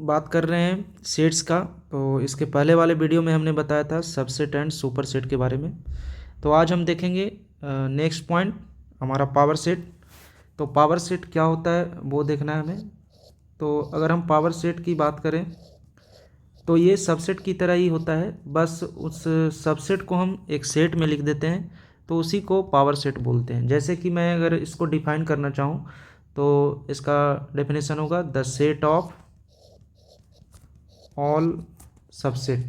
बात कर रहे हैं सेट्स का। तो इसके पहले वाले वीडियो में हमने बताया था सबसेट एंड सुपर सेट के बारे में। तो आज हम देखेंगे नेक्स्ट पॉइंट हमारा पावर सेट। तो पावर सेट क्या होता है वो देखना है हमें। तो अगर हम पावर सेट की बात करें तो ये सबसेट की तरह ही होता है, बस उस सबसेट को हम एक सेट में लिख देते हैं तो उसी को पावर सेट बोलते हैं। जैसे कि मैं अगर इसको डिफाइन करना चाहूँ तो इसका डेफिनेशन होगा the set of all subset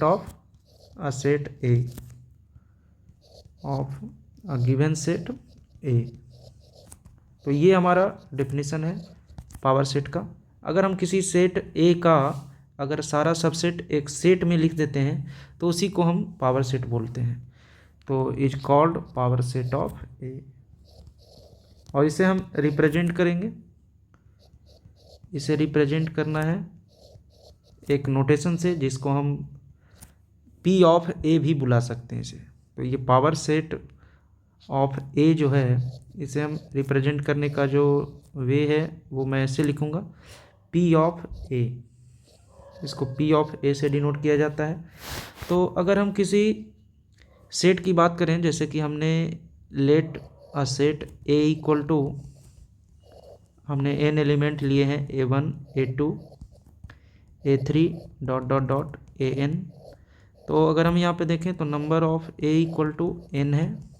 of a set A of a given set ए। तो ये हमारा डेफिनेशन है पावर सेट का। अगर हम किसी सेट ए का अगर सारा सबसेट एक सेट में लिख देते हैं तो उसी को हम पावर सेट बोलते हैं। तो is called power set of A. और इसे हम रिप्रेजेंट करेंगे। इसे रिप्रेजेंट करना है एक नोटेशन से जिसको हम पी ऑफ ए भी बुला सकते हैं इसे। तो ये पावर सेट ऑफ ए जो है इसे हम रिप्रेजेंट करने का जो वे है वो मैं ऐसे लिखूँगा पी ऑफ ए। इसको पी ऑफ ए से डिनोट किया जाता है। तो अगर हम किसी सेट की बात करें, जैसे कि हमने let a set A equal to, हमने एन एलिमेंट लिए हैं A1 A2 A3 dot dot dot AN। तो अगर हम यहाँ पे देखें तो number of A equal to n है।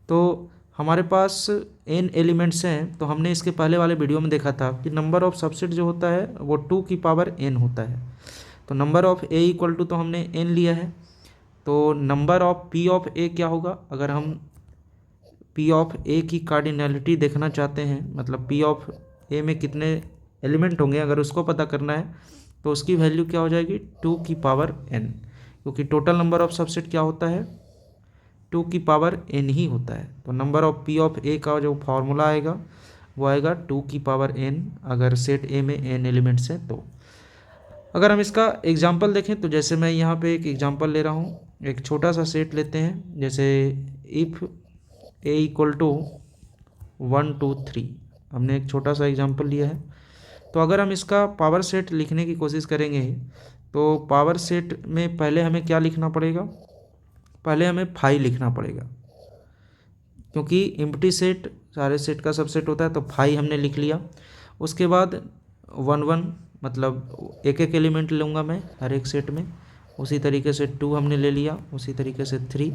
तो हमारे पास n एलिमेंट्स हैं। तो हमने इसके पहले वाले वीडियो में देखा था कि नंबर ऑफ सबसेट जो होता है वो 2 की पावर n होता है। तो number of A equal to तो हमने n लिया है। तो number of P of A क्या होगा, अगर हम पी ऑफ ए की कार्डिनलिटी देखना चाहते हैं, मतलब पी ऑफ ए में कितने एलिमेंट होंगे अगर उसको पता करना है तो उसकी वैल्यू क्या हो जाएगी 2 की पावर n, क्योंकि टोटल नंबर ऑफ सबसेट क्या होता है 2 की पावर n ही होता है। तो नंबर ऑफ पी ऑफ ए का जो फॉर्मूला आएगा वो आएगा 2 की पावर n अगर सेट ए में n एलिमेंट्स हैं। तो अगर हम इसका एग्जांपल देखें तो जैसे मैं यहाँ पे एक एग्जांपल ले रहा हूँ, एक छोटा सा सेट लेते हैं, जैसे इफ़ ए इक्वल टू 1 2 3। हमने एक छोटा सा एग्जांपल लिया है। तो अगर हम इसका पावर सेट लिखने की कोशिश करेंगे तो पावर सेट में पहले हमें क्या लिखना पड़ेगा, पहले हमें 5 लिखना पड़ेगा, क्योंकि एम्प्टी सेट सारे सेट का सबसेट होता है। तो 5 हमने लिख लिया। उसके बाद 1 1 मतलब एक एक एलिमेंट लूँगा मैं हर एक सेट में। उसी तरीके से 2 हमने ले लिया, उसी तरीके से 3।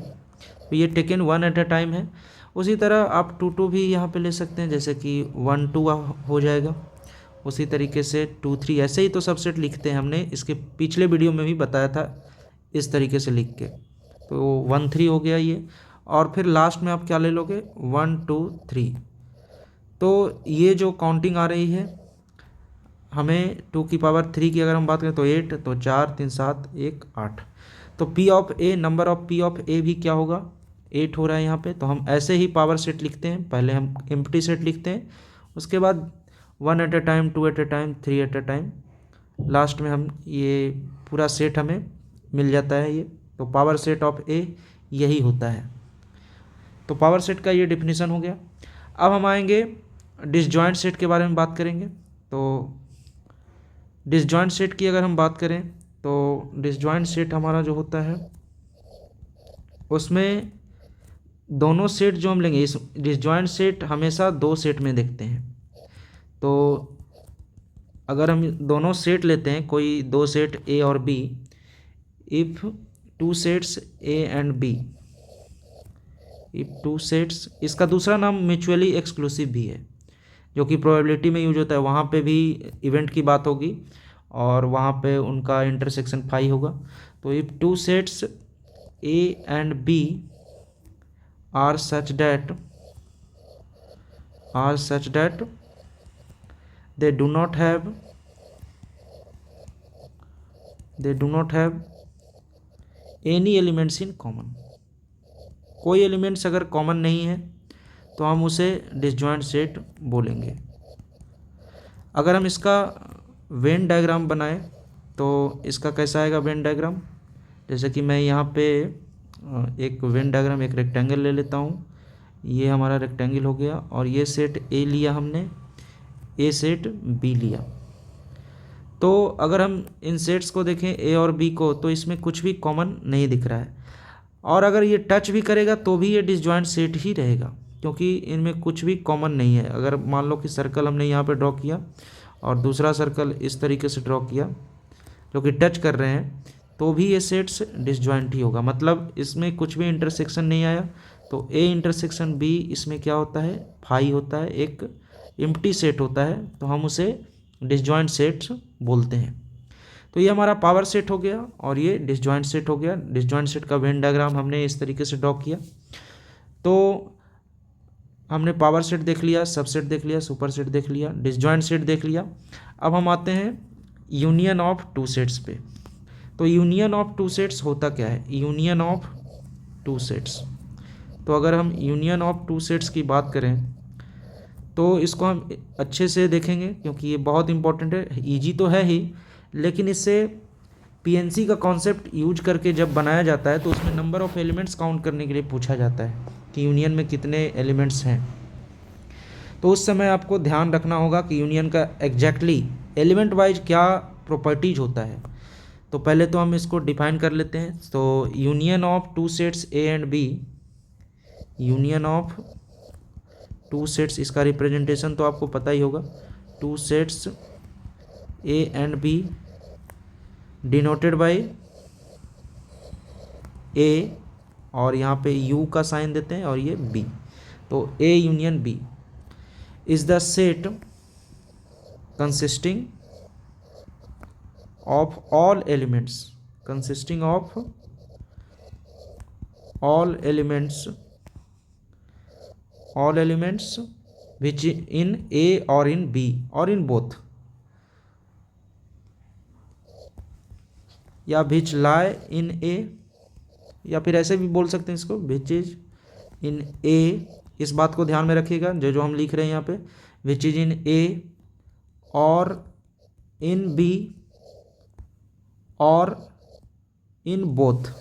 तो ये टेकन 1 एट अ टाइम है। उसी तरह आप 2 2 भी यहाँ पे ले सकते हैं, जैसे कि 1 2 हो जाएगा। उसी तरीके से 2 3 ऐसे ही तो सबसेट लिखते हैं। हमने इसके पिछले वीडियो में भी बताया था इस तरीके से लिख के। तो 1 3 हो गया ये। और फिर लास्ट में आप क्या ले लोगे 1 2 3। तो ये जो काउंटिंग आ रही है हमें 2 की पावर 3 की अगर हम बात करें तो 8, तो 4 3 7 1 8। तो P of A, number of P of A भी क्या होगा 8 हो रहा है यहाँ पे। तो हम ऐसे ही पावर सेट लिखते हैं, पहले हम एम्प्टी सेट लिखते हैं, उसके बाद 1 at a time, 2 at a time, 3 at a time, last में हम ये पूरा सेट हमें मिल जाता है ये। तो पावर सेट ऑफ ए यही होता है। तो पावर सेट का ये डिफिनीसन हो गया। अब हम आएंगे डिसजॉइंट सेट के बारे में बात करेंगे। तो डिसजॉइंट सेट की अगर हम बात करें तो डिसजॉइंट सेट हमारा जो होता है उसमें दोनों सेट जो हम लेंगे, इस डिसजॉइंट सेट हमेशा 2 सेट में देखते हैं। तो अगर हम दोनों सेट लेते हैं, कोई 2 सेट ए और B, if 2 sets A and B, if 2 sets, इसका दूसरा नाम म्यूचुअली एक्सक्लूसिव भी है, जो कि प्रोबेबिलिटी में यूज होता है। वहाँ पे भी इवेंट की बात होगी और वहाँ पे उनका इंटरसेक्शन 5 होगा। तो if 2 sets A and B are such that they do not have any elements in common। कोई एलिमेंट्स अगर कॉमन नहीं है तो हम उसे डिसजॉइंट सेट बोलेंगे। अगर हम इसका वेन डायग्राम बनाएं तो इसका कैसा आएगा वेन डायग्राम, जैसे कि मैं यहाँ पे एक वेन डायग्राम, एक रेक्टेंगल ले लेता हूँ। ये हमारा रेक्टेंगल हो गया और ये सेट ए लिया हमने, ए सेट बी लिया। तो अगर हम इन सेट्स को देखें ए और बी को, तो इसमें कुछ भी कॉमन नहीं दिख रहा है, और अगर ये टच भी करेगा तो भी ये डिसजॉइंट सेट ही रहेगा, क्योंकि इनमें कुछ भी कॉमन नहीं है। अगर मान लो कि सर्कल हमने यहाँ पे ड्रॉ किया और दूसरा सर्कल इस तरीके से ड्रॉ किया जो कि टच कर रहे हैं, तो भी ये सेट्स डिसजॉइंट ही होगा, मतलब इसमें कुछ भी इंटरसेक्शन नहीं आया। तो ए इंटरसेक्शन बी इसमें क्या होता है, फाई होता है, एक एम्प्टी सेट होता है, तो हम उसे डिसजॉइंट सेट्स बोलते हैं। तो ये हमारा पावर सेट हो गया और ये डिसजॉइंट सेट हो गया। डिसजॉइंट सेट का वेन डायग्राम हमने इस तरीके से ड्रॉ किया। तो हमने पावर सेट देख लिया, सबसेट देख लिया, सुपर सेट देख लिया, डिसजॉइंट सेट देख लिया। अब हम आते हैं यूनियन ऑफ टू सेट्स पे। तो यूनियन ऑफ टू सेट्स होता क्या है, यूनियन ऑफ टू सेट्स। तो अगर हम यूनियन ऑफ टू सेट्स की बात करें तो इसको हम अच्छे से देखेंगे, क्योंकि ये बहुत इंपॉर्टेंट है। ईजी तो है ही, लेकिन इससे पीएनसी का कॉन्सेप्ट यूज करके जब बनाया जाता है तो उसमें नंबर ऑफ एलिमेंट्स काउंट करने के लिए पूछा जाता है कि यूनियन में कितने एलिमेंट्स हैं। तो उस समय आपको ध्यान रखना होगा कि यूनियन का एग्जैक्टली एलिमेंट वाइज क्या प्रॉपर्टीज होता है। तो पहले तो हम इसको डिफाइन कर लेते हैं। तो union of two sets A and B, union of two sets, इसका रिप्रेजेंटेशन तो आपको पता ही होगा, two sets A and B denoted by A, और यहाँ पे यू का साइन देते हैं, और ये बी। तो A union B is the set consisting of all elements, consisting of all elements which in A और इन बी और इन बोथ, या विच लाई इन ए, या फिर ऐसे भी बोल सकते हैं इसको, विच इज इन ए। इस बात को ध्यान में रखिएगा, जो जो हम लिख रहे हैं यहाँ पे, विच इज इन ए और इन बी और इन बोथ,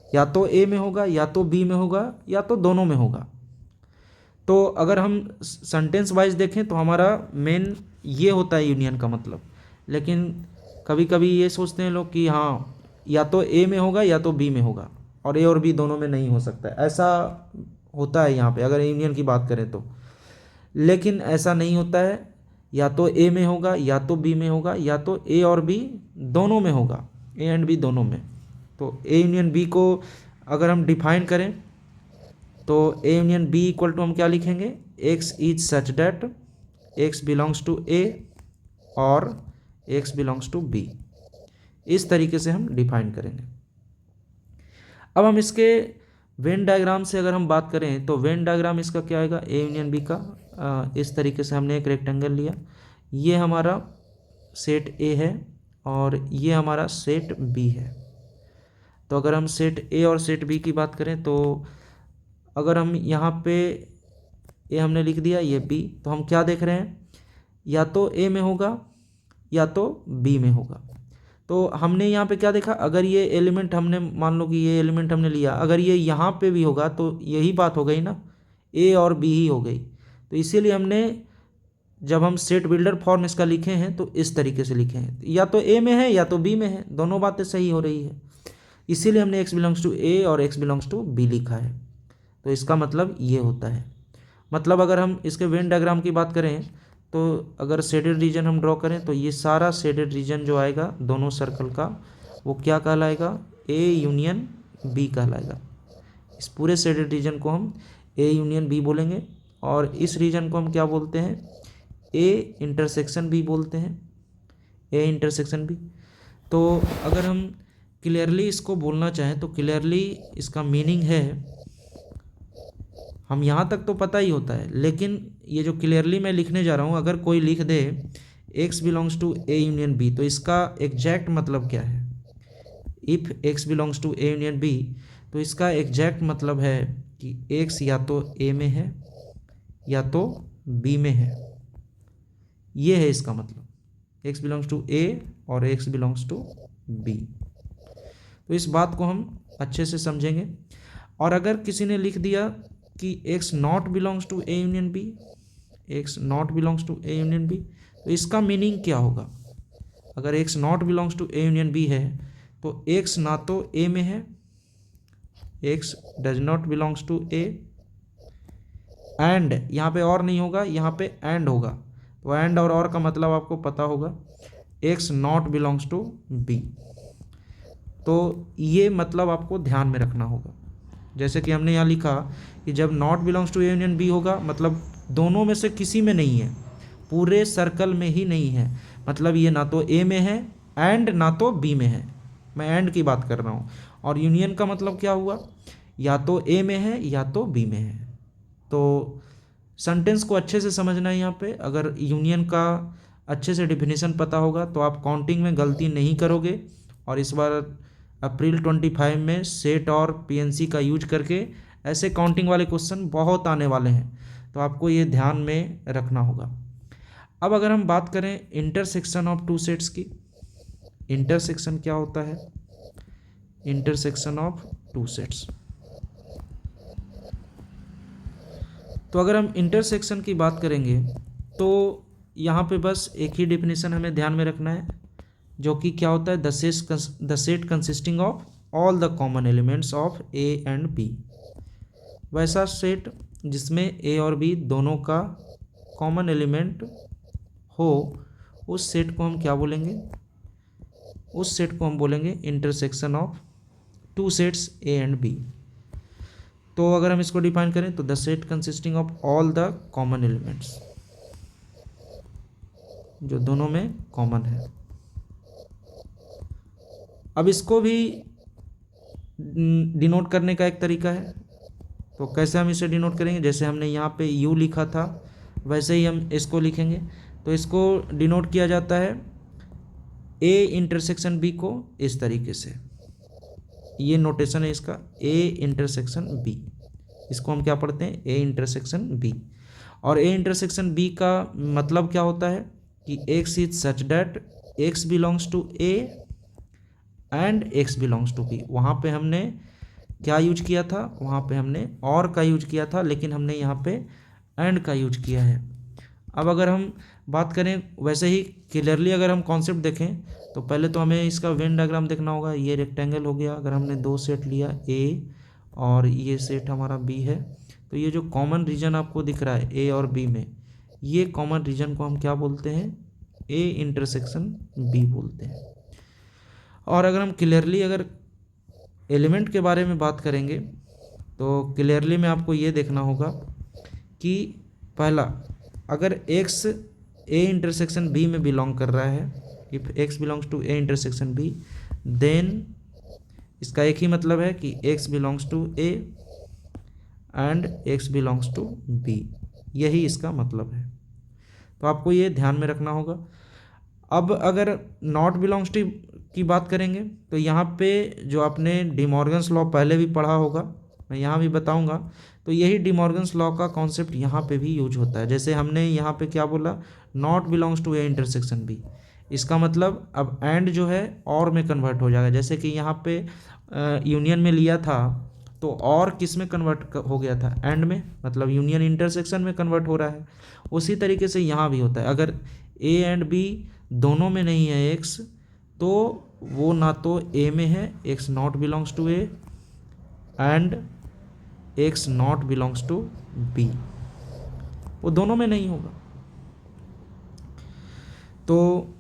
या तो ए में होगा, या तो बी में होगा, या तो दोनों में होगा। तो अगर हम सेंटेंस वाइज देखें तो हमारा मेन ये होता है यूनियन का मतलब। लेकिन कभी कभी ये सोचते हैं लोग कि हाँ या तो ए में होगा या तो बी में होगा, और ए और बी दोनों में नहीं हो सकता, ऐसा होता है यहाँ पे अगर यूनियन की बात करें तो। लेकिन ऐसा नहीं होता है, या तो ए में होगा, या तो बी में होगा, या तो ए और बी दोनों में होगा, ए एंड बी दोनों में। तो ए यूनियन बी को अगर हम डिफाइन करें तो A union B equal to हम क्या लिखेंगे, x is such that x belongs to A और एक्स बिलोंग्स टू बी। इस तरीके से हम डिफाइन करेंगे। अब हम इसके वेन डायग्राम से अगर हम बात करें तो वेन डायग्राम इसका क्या आएगा, ए यूनियन बी का इस तरीके से हमने एक रेक्टेंगल लिया, ये हमारा सेट ए है और ये हमारा सेट बी है। तो अगर हम सेट ए और सेट बी की बात करें तो अगर हम यहाँ पे ए हमने लिख दिया, ये बी, तो हम क्या देख रहे हैं, या तो ए में होगा या तो बी में होगा। तो हमने यहाँ पे क्या देखा, अगर ये एलिमेंट हमने मान लो कि ये एलिमेंट हमने लिया, अगर ये यहाँ पे भी होगा तो यही बात हो गई ना, ए और बी ही हो गई। तो इसीलिए हमने जब हम सेट बिल्डर फॉर्म इसका लिखे हैं तो इस तरीके से लिखे हैं, या तो ए में है या तो बी में है, दोनों बातें सही हो रही है। इसीलिए हमने एक्स बिलोंग्स टू ए और एक्स बिलोंग्स टू बी लिखा है। तो इसका मतलब ये होता है। मतलब अगर हम इसके वेन डायग्राम की बात करें तो अगर शेडेड रीजन हम ड्रॉ करें तो ये सारा शेडेड रीजन जो आएगा दोनों सर्कल का, वो क्या कहलाएगा, ए यूनियन बी कहलाएगा। इस पूरे शेडेड रीजन को हम ए यूनियन बी बोलेंगे, और इस रीजन को हम क्या बोलते हैं, ए इंटरसेक्शन बी बोलते हैं, ए इंटरसेक्शन बी। तो अगर हम क्लियरली इसको बोलना चाहें तो क्लियरली इसका मीनिंग है, हम यहाँ तक तो पता ही होता है, लेकिन ये जो क्लियरली मैं लिखने जा रहा हूँ, अगर कोई लिख दे x belongs to A union B, तो इसका एग्जैक्ट मतलब क्या है, if x belongs to A union B, तो इसका एग्जैक्ट मतलब है कि x या तो a में है या तो b में है। ये है इसका मतलब, x बिलोंग्स टू a और x बिलोंग्स टू b। तो इस बात को हम अच्छे से समझेंगे। और अगर किसी ने लिख दिया कि x not belongs to A union B, x not belongs to A union B. तो इसका मीनिंग क्या होगा? अगर x not belongs to A union B है तो एक्स ना तो ए में है, x does not belongs to A, and यहाँ पे और नहीं होगा, यहाँ पे एंड होगा। तो एंड और का मतलब आपको पता होगा, x not belongs to B. तो ये मतलब आपको ध्यान में रखना होगा। जैसे कि हमने यहाँ लिखा कि जब not belongs to A union B होगा मतलब दोनों में से किसी में नहीं है, पूरे सर्कल में ही नहीं है, मतलब ये ना तो ए में है एंड ना तो बी में है। मैं एंड की बात कर रहा हूँ। और यूनियन का मतलब क्या हुआ, या तो ए में है या तो बी में है। तो सेंटेंस को अच्छे से समझना है यहाँ पे। अगर यूनियन का अच्छे से डिफिनीशन पता होगा तो आप काउंटिंग में गलती नहीं करोगे। और इस बार अप्रैल 25 में सेट और पीएनसी का यूज करके ऐसे काउंटिंग वाले क्वेश्चन बहुत आने वाले हैं, तो आपको ये ध्यान में रखना होगा। अब अगर हम बात करें इंटरसेक्शन ऑफ टू सेट्स की, इंटरसेक्शन क्या होता है? Intersection of two sets. तो अगर हम इंटरसेक्शन की बात करेंगे तो यहाँ पे बस एक ही डेफिनेशन हमें ध्यान में रखना है, जो कि क्या होता है, the set consisting of all the common elements of A and B. वैसा सेट जिसमें ए और बी दोनों का कॉमन एलिमेंट हो, उस सेट को हम क्या बोलेंगे? उस सेट को हम बोलेंगे intersection of two sets A and B. तो अगर हम इसको डिफाइन करें तो the set consisting of all the common elements, जो दोनों में कॉमन है। अब इसको भी डिनोट करने का एक तरीका है। तो कैसे हम इसे डिनोट करेंगे? जैसे हमने यहाँ पे यू लिखा था वैसे ही हम इसको लिखेंगे। तो इसको डिनोट किया जाता है ए इंटरसेक्शन बी को इस तरीके से, ये नोटेशन है इसका, ए इंटरसेक्शन बी। इसको हम क्या पढ़ते हैं? A intersection B. और ए इंटरसेक्शन बी का मतलब क्या होता है कि x is such that x belongs to A and x belongs to B. वहाँ पे हमने क्या यूज किया था? वहाँ पे हमने और का यूज किया था, लेकिन हमने यहाँ पे एंड का यूज किया है। अब अगर हम बात करें वैसे ही क्लियरली अगर हम कॉन्सेप्ट देखें तो पहले तो हमें इसका वेन डायग्राम देखना होगा। ये रेक्टेंगल हो गया, अगर हमने दो सेट लिया ए और ये सेट हमारा बी है, तो ये जो कॉमन रीजन आपको दिख रहा है ए और बी में, ये कॉमन रीजन को हम क्या बोलते हैं? ए इंटरसेक्शन बी बोलते हैं। और अगर हम क्लियरली अगर एलिमेंट के बारे में बात करेंगे तो क्लियरली में आपको ये देखना होगा कि पहला, अगर x ए इंटरसेक्शन बी में बिलोंग कर रहा है, if x belongs to A intersection B, then इसका एक ही मतलब है कि x belongs to A and x belongs to B, यही इसका मतलब है। तो आपको ये ध्यान में रखना होगा। अब अगर नॉट बिलोंग्स टू की बात करेंगे तो यहाँ पे जो आपने डिमॉर्गन्स लॉ पहले भी पढ़ा होगा, मैं यहाँ भी बताऊँगा, तो यही डिमॉर्गन्स लॉ का कॉन्सेप्ट यहाँ पे भी यूज होता है। जैसे हमने यहाँ पे क्या बोला, not belongs to A intersection B, इसका मतलब अब एंड जो है और में कन्वर्ट हो जाएगा। जैसे कि यहाँ पे यूनियन में लिया था तो और किस में कन्वर्ट हो गया था? एंड में, मतलब यूनियन इंटरसेक्शन में कन्वर्ट हो रहा है। उसी तरीके से यहाँ भी होता है। अगर ए एंड बी दोनों में नहीं है एक्स, तो वो ना तो ए में है, x not belongs to A, and x not belongs to B, वो दोनों में नहीं होगा। तो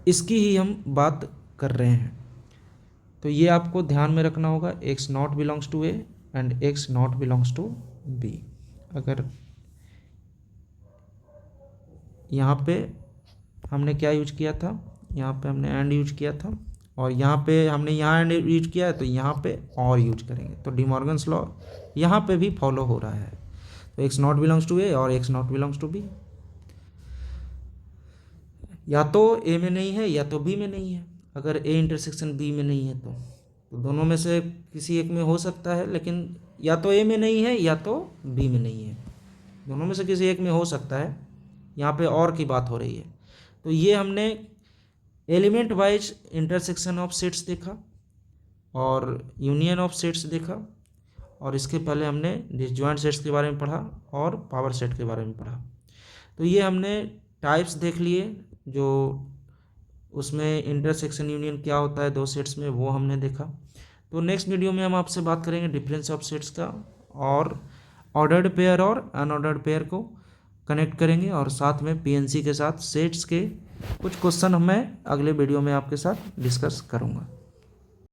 इसकी ही हम बात कर रहे हैं। तो ये आपको ध्यान में रखना होगा, x not belongs to A and x not belongs to B. अगर यहाँ पे हमने क्या यूज किया था? यहाँ पे हमने एंड यूज किया था, और यहाँ पे हमने यहाँ एंड यूज किया है तो यहाँ पे और यूज करेंगे। तो डिमॉर्गन्स लॉ यहाँ पे भी फॉलो हो रहा है। तो x not belongs to A और x not belongs to B, या तो ए में नहीं है या तो बी में नहीं है। अगर ए इंटरसेक्शन बी में नहीं है तो दोनों में से किसी एक में हो सकता है, लेकिन या तो ए में नहीं है या तो बी में नहीं है, दोनों में से किसी एक में हो सकता है। यहाँ पे और की बात हो रही है। तो ये हमने element wise intersection of sets देखा और यूनियन ऑफ सेट्स देखा, और इसके पहले हमने डिसजॉइंट सेट्स के बारे में पढ़ा और पावर सेट के बारे में पढ़ा। तो ये हमने टाइप्स देख लिए, जो उसमें इंटरसेक्शन यूनियन क्या होता है दो सेट्स में, वो हमने देखा। तो नेक्स्ट वीडियो में हम आपसे बात करेंगे डिफरेंस ऑफ सेट्स का, और ऑर्डर्ड पेयर और अनऑर्डर्ड पेयर को कनेक्ट करेंगे, और साथ में पीएनसी के साथ सेट्स के कुछ क्वेश्चन मैं अगले वीडियो में आपके साथ डिस्कस करूँगा।